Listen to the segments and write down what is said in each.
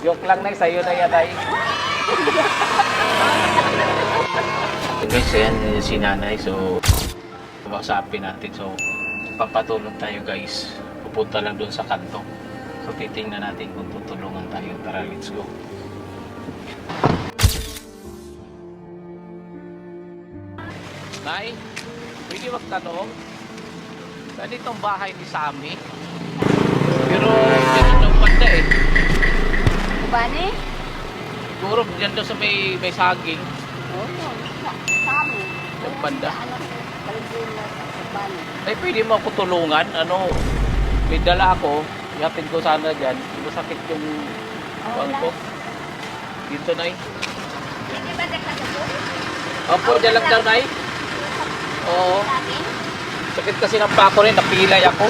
Joke lang na, sa'yo na yan ay. Guys, ayan si nanay. So, wasapin natin. So, papatulong tayo guys. Pupunta lang doon sa kanto. So, titingnan natin kung tutulungan tayo. Tara, let's go. Nay, pwede magtanong? Saan itong bahay ni Sammy? Pero, dyan ang banda eh. Bani? Siguro, dyan doon sa may saging. Oo, kami. Yung banda. Kalbula sa bani. Ay, pwede mo ako tulungan. Ano, may dala ako. Yatin ko sana dyan. Masakit yung buwan ko. Dito, Nay. Hindi ba nagkakaso? Opo, dyan lang daw, Nay. Oo. Sakit kasi ng pako rin. Napilay ako.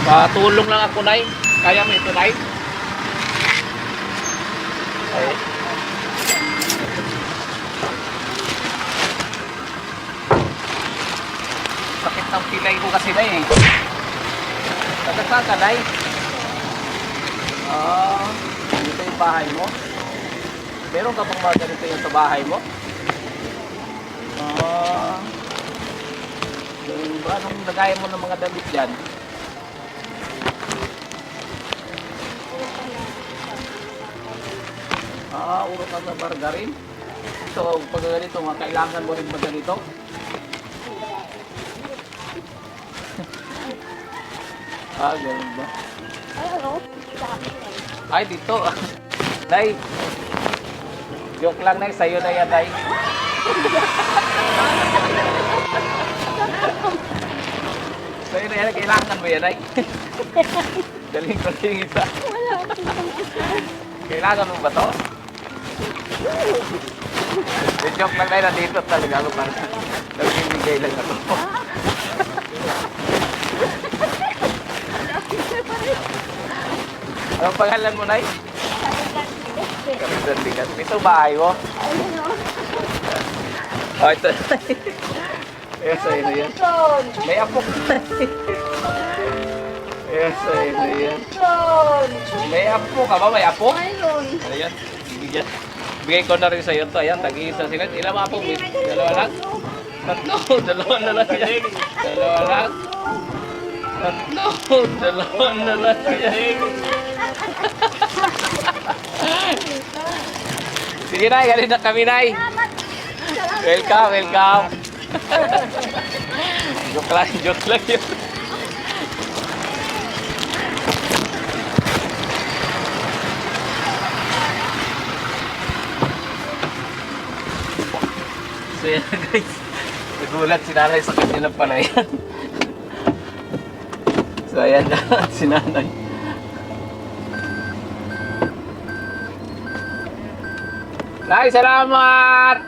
Patulong lang ako, Nay. Kaya mo ito, Nay? Ay. Sakit ng pilay ko kasi, Nay. Taga-saan ka, Nay? Dito yung bahay mo? Meron ka pang mga ganito yung sa bahay mo? Anong lagayan mo ng mga damit dyan? Urok ka sa margarin. So, pag ganito, kailangan mo rin ba ganito? Ganun ba? Ay, ano? Ay, dito. Nay, joke lang, Nay. Sa'yo na yan, Nay. Sa'yo na yan. Kailangan mo yan, Nay. Galing ko yung isa. Kailangan mo ba to? Joke lang, Nay. Nandito talaga ako para nagbibigay lang ako. Anong pangalan mo, Nay? Kapitan Bigas. Ito bahay mo? Ito. Yes, sa'yo na yan. May apo. Yes, sa'yo na yan. May apo ka ba? May apo? Ayan. Bigyan. Bigay ko na rin sa'yo ito. Ayan, tag-iisa sila. Ilang apo? Dalawa lang? Tatlo. Dalawa na lang yan. Dalawa lang. Tatlo. Dalawa na lang yan. Sige, Nay. Galing na kami, Nay. Welcome, welcome. Joke lang yun. So yan guys, nagulat si nanay sa kanya lang pala yan. So ayan na si nanay. Nay, salamat!